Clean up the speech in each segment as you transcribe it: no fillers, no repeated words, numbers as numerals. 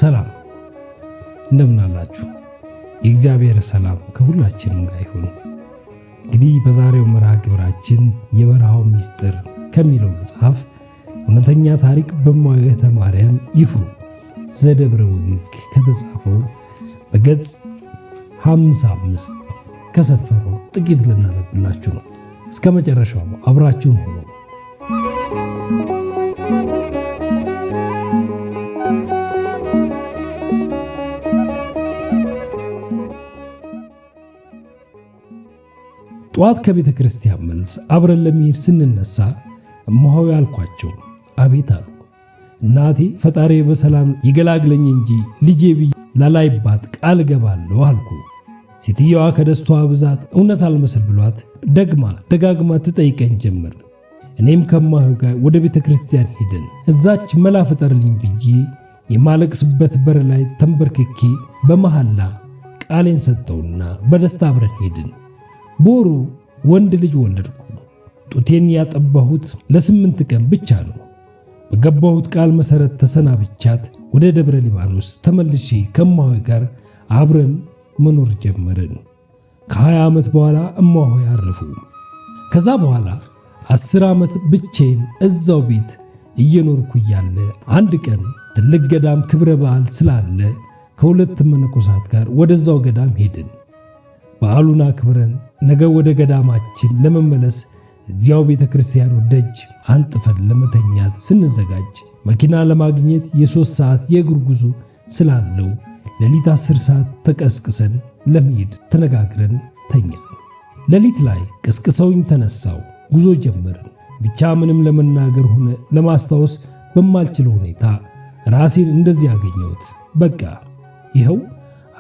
ሰላም እንደምን አላችሁ? የእግዚአብሔር ሰላም ከሁላችንም ጋር ይሁን። እንግዲህ በዛሬው መርሃ ግብራችን የበረሃው ሚስጥር ከሚለው መጽሐፍ እውነተኛ ታሪክ በእማሆይ ማርያም ይፍሩ ዘደብረ ወግግ ከተጻፈው በገጽ 55 ከሰፈረው ጥቂት ልናነብላችሁ ነው። እስከ መጨረሻው አብራችሁን ሁኑ። ጧት ከቤተ ክርስቲያን መልስ አብረን ለመሄድ ስንነሳ እማሆይ አልኳቸው። አቤት አሉ። እናቴ ፈጣሪ በሰላም ይገላግለኝ እንጂ ልጄ ብዬ ላላይባት ቃል ገባለሁ አልኩ። ሴትየዋ ከደስታዋ ብዛት እውነት አልመስል ብሏት ደጋግማ ትጠይቀኝ ጀመር። እኔም ከእማሆይ ጋር ወደ ቤተ ክርስቲያን ሄደን እዛች መላ ፍጠርልኝ ብዬ የማለቅስበት በር ላይ ተንበርክኬ በመሐላ ቃሌን ሰጠውና በደስታ አብረን ሄድን። ቦሩ ወንድ ልጅ ወለድኩ። ጡቴን ያጠባሁት ለ8 ቀን ብቻ ነው። በገባሁት ቃል መሰረት ተሰናብቻት ወደ ደብረ ሊባኖስ ተመልሼ ከእማሆይ ጋር አብረን መኖር ጀመርን። ከ20 ዓመት በኋላ እማሆይ አረፉ። ከዛ በኋላ 10 ዓመት ብቻዬን እዛው ቤት እየኖርኩ እያለ አንድ ቀን ትልቅ ገዳም ክብረ በዓል ስላለ ከሁለት መነኮሳት ጋር ወደዛው ገዳም ሄድን። በዓሉን አክብረን ነገ ወደ ገዳማችን ለመመለስ እዚያው ቤተ ክርስቲያኑ ደጅ አንጥፈን ለመተኛት ስንዘጋጅ መኪና ለማግኘት የ3 ሰዓት የእግር ጉዞ ስላለው ሌሊት 10 ሰዓት ተቀስቅሰን ለመሄድ ተነጋግረን ተኛን። ሌሊት ላይ ቀስቅሰውኝ ተነሳው፣ ጉዞ ጀመርን። ብቻ ምንም ለመናገር ሆነ ለማስታወስ በማልችለው ሁኔታ ራሴን እንደዚህ ያገኘሁት። በቃ ይኸው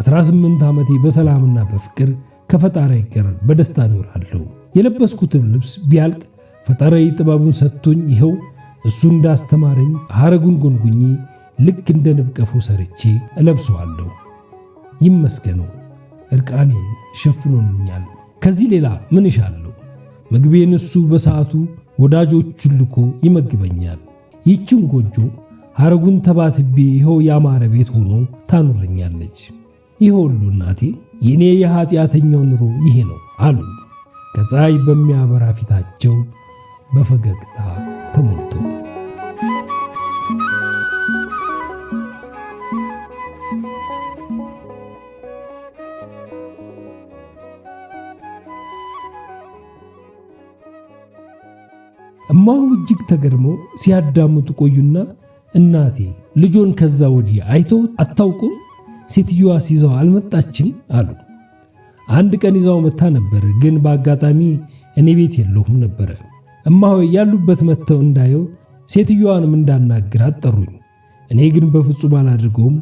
18 ዓመቴ በሰላምና በፍቅር ከፈጣሪ ጋር በደስታ ኖራለሁ። የለበስኩትም ልብስ ቢያልቅ ፈጣሪ ጥበቡን ሰጥቶኝ ይኸው እሱ እንዳስተማረኝ ሐረጉን ጎንጉኜ ልክ እንደ ንብ ቀፎ ሰርቼ እለብሰዋለሁ። ይመስገነው እርቃኔን ሸፍኖኛል። ከዚህ ሌላ ምን እሻለሁ? ምግቤን እሱ በሰዓቱ ወዳጆቹን ልኮ ይመግበኛል። ይህችን ጎጆ ሐረጉን ተባትቤ ይኸው ያማረ ቤት ሆኖ ታኖረኛለች። ይህ ሁሉ እናቴ የኔ የኃጢአተኛው ኑሮ ይሄ ነው አሉ ከፀሐይ በሚያበራ ፊታቸው በፈገግታ ተሞልተው። እማሆይ እጅግ ተገርመው ሲያዳምጡ ቆዩና እናቴ ልጆን ከዛ ወዲህ አይተው አታውቁም? ሴትዮዋ ሲይዘው አልመጣችም አሉ። አንድ ቀን ይዛው መታ ነበር፣ ግን በአጋጣሚ እኔ ቤት የለሁም ነበር። እማሆይ ያሉበት መተው እንዳየው ሴትዮዋንም እንዳናግራት ጠሩኝ። እኔ ግን በፍጹም አላድርገውም።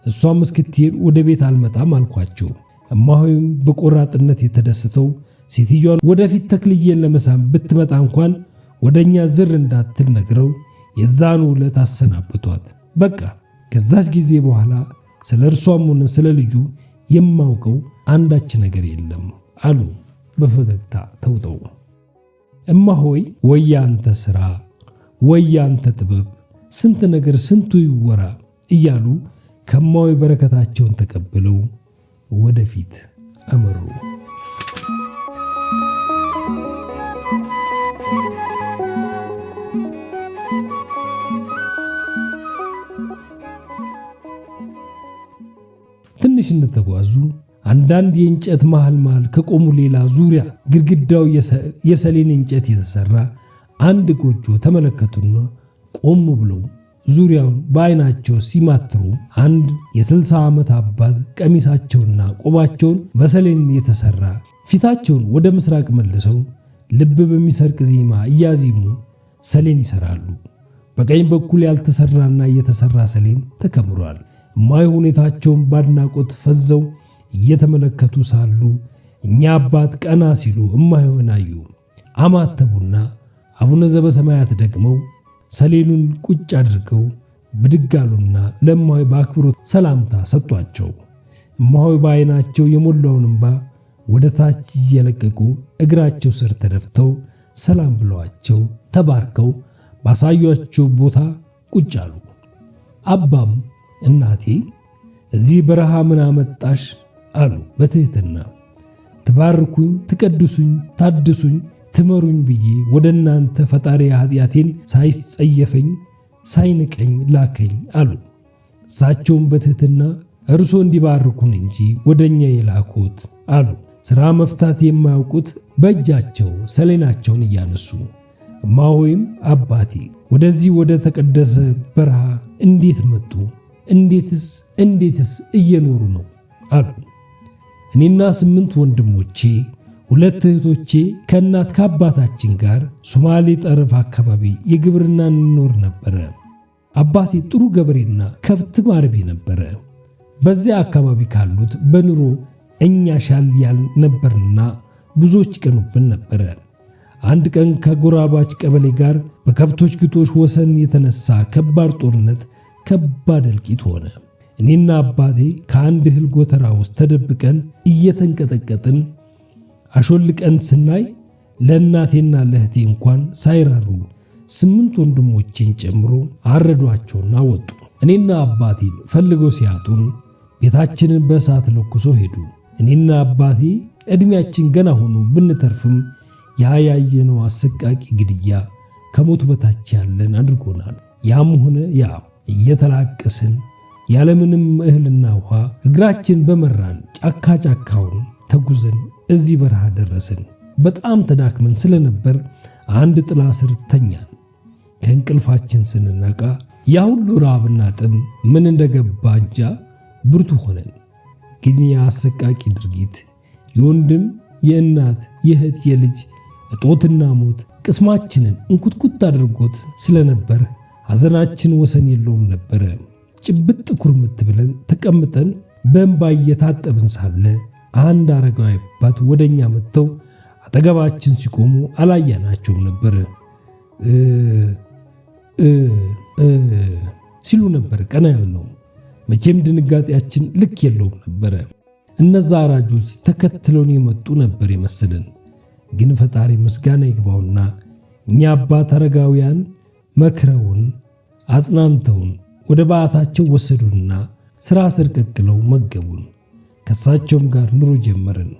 እሷም እስክትሄድ ወደ ቤት አልመጣም አልኳቸው። እማሆይም በቆራጥነት የተደሰተው ሴትዮዋን ወደፊት ተክልዬን ለመሳም ብትመጣ እንኳን ወደኛ ዝር እንዳትል ነግረው የዛኑ ዕለት አሰናብቷት። በቃ ከዛች ጊዜ በኋላ ስለ እርሷም ሆነ ስለ ልጁ የማውቀው አንዳች ነገር የለም አሉ በፈገግታ ተውጠው። እማሆይ ወያንተ ሥራ ወያንተ ጥበብ ስንት ነገር ስንቱ ይወራ እያሉ ከእማሆይ በረከታቸውን ተቀብለው ወደፊት አመሩ። ትንሽ እንደተጓዙ አንዳንድ የእንጨት መሃል ከቆሙ ሌላ ዙሪያ ግድግዳው የሰሌን እንጨት የተሰራ አንድ ጎጆ ተመለከቱና ቆም ብለው ዙሪያውን በዓይናቸው ሲማትሩ አንድ የ60 ዓመት አባት ቀሚሳቸውና ቆባቸውን በሰሌን የተሰራ ፊታቸውን ወደ ምስራቅ መልሰው ልብ በሚሰርቅ ዜማ እያዜሙ ሰሌን ይሰራሉ። በቀኝ በኩል ያልተሰራና የተሰራ ሰሌን ተከምሯል። እማሆይ ሁኔታቸውን ባድናቆት ፈዘው እየተመለከቱ ሳሉ እኛ አባት ቀና ሲሉ እማሆይን አዩ። አማተቡና አቡነ ዘበሰማያት ደግመው ሰሌኑን ቁጭ አድርገው ብድግ አሉና ለእማሆይ በአክብሮት ሰላምታ ሰጧቸው። እማሆይ በዓይናቸው የሞላውን እንባ ወደ ታች እየለቀቁ እግራቸው ስር ተደፍተው ሰላም ብለዋቸው ተባርከው ባሳዩአቸው ቦታ ቁጭ አሉ። አባም እናቴ እዚህ በረሃ ምን አመጣሽ አሉ በትህትና። ትባርኩኝ፣ ትቀድሱኝ፣ ታድሱኝ፣ ትመሩኝ ብዬ ወደ እናንተ ፈጣሪ ኃጢአቴን ሳይጸየፈኝ ሳይንቀኝ ላከኝ አሉ። እሳቸውም በትህትና እርሶ እንዲባርኩን እንጂ ወደኛ የላኩት አሉ። ሥራ መፍታት የማያውቁት በእጃቸው ሰሌናቸውን እያነሱ እማሆይም አባቴ ወደዚህ ወደ ተቀደሰ በረሃ እንዴት መጡ? እንዴትስ እየኖሩ ነው አሉ። እኔና 8 ወንድሞቼ 2 እህቶቼ ከእናት ከአባታችን ጋር ሶማሌ ጠረፍ አካባቢ የግብርና እንኖር ነበረ። አባቴ ጥሩ ገበሬና ከብት ማርቢ ነበረ። በዚያ አካባቢ ካሉት በኑሮ እኛ ሻል ያል ነበርና ብዙዎች ይቀኑብን ነበረ። አንድ ቀን ከጎራባች ቀበሌ ጋር በከብቶች ግጦሽ ወሰን የተነሳ ከባድ ጦርነት፣ ከባድ እልቂት ሆነ። እኔና አባቴ ከአንድ እህል ጎተራ ውስጥ ተደብቀን እየተንቀጠቀጥን አሾልቀን ስናይ ለእናቴና ለእህቴ እንኳን ሳይራሩ 8 ወንድሞቼን ጨምሮ አረዷቸውና ወጡ። እኔና አባቴን ፈልገው ሲያጡን ቤታችንን በእሳት ለኩሶ ሄዱ። እኔና አባቴ ዕድሜያችን ገና ሆኖ ብንተርፍም ያያየነው አሰቃቂ ግድያ ከሞት በታች ያለን አድርጎናል። ያም ሆነ ያ እየተላቀስን ያለምንም እህልና ውሃ እግራችን በመራን ጫካውን ተጉዘን እዚህ በረሃ ደረስን። በጣም ተዳክመን ስለነበር አንድ ጥላ ስር ተኛን። ከእንቅልፋችን ስንነቃ ያ ሁሉ ራብና ጥም ምን እንደገባ እንጃ ብርቱ ሆነን። ግን ያ አሰቃቂ ድርጊት የወንድም የእናት የእህት የልጅ እጦትና ሞት ቅስማችንን እንኩትኩት አድርጎት ስለነበር ሐዘናችን ወሰን የለውም ነበረ። ጭብጥ ኩርምት ብለን ተቀምጠን በእንባ እየታጠብን ሳለ አንድ አረጋዊ አባት ወደኛ መጥተው አጠገባችን ሲቆሙ አላያናቸውም ነበር። ሲሉ ነበር ቀና ያልነው። መቼም ድንጋጤያችን ልክ የለውም ነበረ። እነዛ አራጆች ተከትለውን የመጡ ነበር የመሰለን። ግን ፈጣሪ ምስጋና ይግባውና እኛ አባት አረጋውያን መክረውን አጽናንተውን ወደ በዓታቸው ወሰዱንና ሥራ ስር ቀቅለው መገቡን። ከሳቸውም ጋር ኑሮ ጀመርን።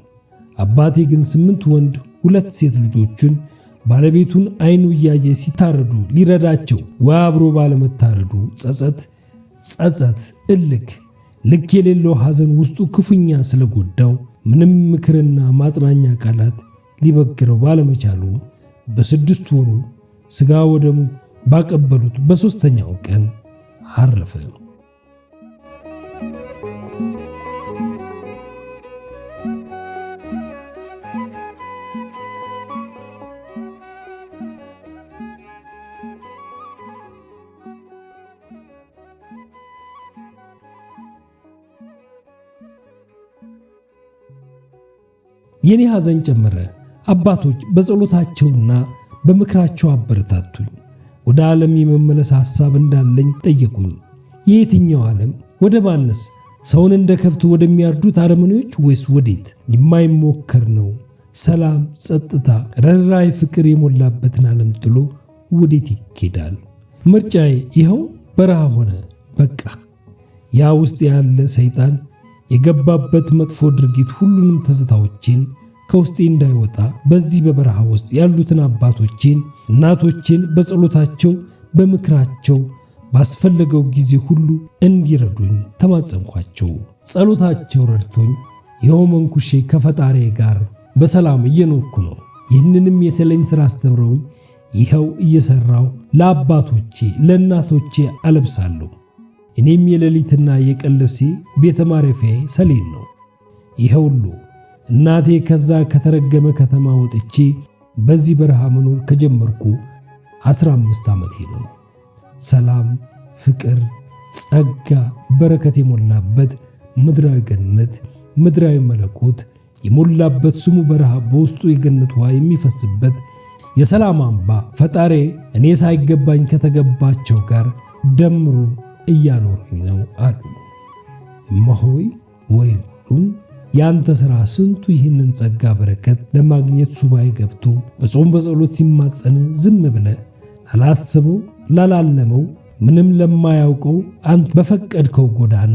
አባቴ ግን 8 ወንድ 2 ሴት ልጆቹን ባለቤቱን አይኑ እያየ ሲታረዱ ሊረዳቸው ወይ አብሮ ባለመታረዱ ጸጸት ልክ የሌለው ሐዘን ውስጡ ክፉኛ ስለጎዳው ምንም ምክርና ማጽናኛ ቃላት ሊበግረው ባለመቻሉ በ6 ወሩ ሥጋ ወደሙ ባቀበሉት በ3ኛው ቀን አረፈ። የኔ ሐዘን ጨመረ። አባቶች በጸሎታቸውና በምክራቸው አበረታቱኝ። ወደ ዓለም የመመለስ ሐሳብ እንዳለኝ ጠየቁኝ። የየትኛው ዓለም? ወደ ማንስ? ሰውን እንደ ከብት ወደሚያርዱት አረመኔዎች ወይስ ወዴት? የማይሞከር ነው። ሰላም፣ ጸጥታ፣ ርኅራኄ፣ ፍቅር የሞላበትን ዓለም ጥሎ ወዴት ይኬዳል? ምርጫዬ ይኸው በረሃ ሆነ። በቃ ያ ውስጥ ያለ ሰይጣን የገባበት መጥፎ ድርጊት ሁሉንም ትዝታዎችን ከውስጤ እንዳይወጣ በዚህ በበረሃ ውስጥ ያሉትን አባቶችን እናቶችን በጸሎታቸው በምክራቸው ባስፈለገው ጊዜ ሁሉ እንዲረዱኝ ተማጸንኳቸው። ጸሎታቸው ረድቶኝ ይኸው መንኩሼ ከፈጣሪ ጋር በሰላም እየኖርኩ ነው። ይህንንም የሰለኝ ሥራ አስተምረውኝ ይኸው እየሰራው ለአባቶቼ ለእናቶቼ አለብሳለሁ። እኔም የሌሊትና የቀን ልብሴ ቤተ ማረፊያዬ ሰሌን ነው። ይኸውሉ እናቴ ከዛ ከተረገመ ከተማ ወጥቼ በዚህ በረሃ መኖር ከጀመርኩ 15 ዓመቴ ነው። ሰላም፣ ፍቅር፣ ጸጋ፣ በረከት የሞላበት ምድራዊ ገነት፣ ምድራዊ መለኮት የሞላበት ስሙ በረሃ በውስጡ የገነት ውሃ የሚፈስበት የሰላም አምባ ፈጣሪ እኔ ሳይገባኝ ከተገባቸው ጋር ደምሮ እያኖረኝ ነው አሉ። እማሆይ ወይ ጉዱን! ያንተ ሥራ ስንቱ ይህንን ጸጋ በረከት ለማግኘት ሱባኤ ገብቶ በጾም በጸሎት ሲማጸን ዝም ብለ ላላሰበው ላላለመው ምንም ለማያውቀው አንተ በፈቀድከው ጎዳና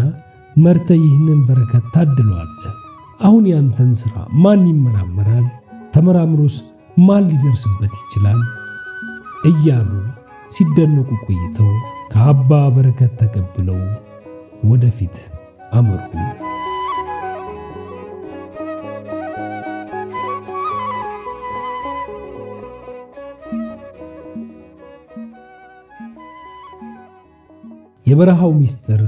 መርተ ይህንን በረከት ታድለዋለህ። አሁን ያንተን ሥራ ማን ይመራመራል? ተመራምሮስ ማን ሊደርስበት ይችላል? እያሉ ሲደነቁ ቆይተው ከአባ በረከት ተቀብለው ወደፊት አመሩ። የበረሃው ሚስጥር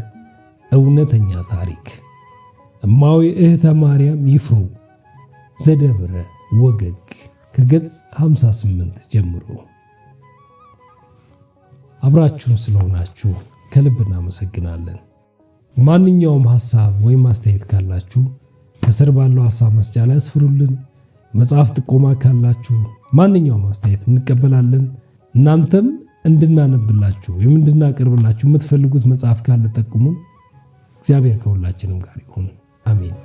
እውነተኛ ታሪክ እማዊ እህተ ማርያም ይፍሩ ዘደብረ ወገግ ከገጽ 58 ጀምሮ። አብራችሁን ስለሆናችሁ ከልብ እናመሰግናለን። ማንኛውም ሐሳብ ወይም አስተያየት ካላችሁ ከስር ባለው ሐሳብ መስጫ ላይ አስፍሩልን። መጽሐፍ ጥቆማ ካላችሁ ማንኛውም አስተያየት እንቀበላለን። እናንተም እንድናነብላችሁ ወይም እንድናቀርብላችሁ የምትፈልጉት መጽሐፍ ካለ ጠቁሙን። እግዚአብሔር ከሁላችንም ጋር ይሁን። አሜን።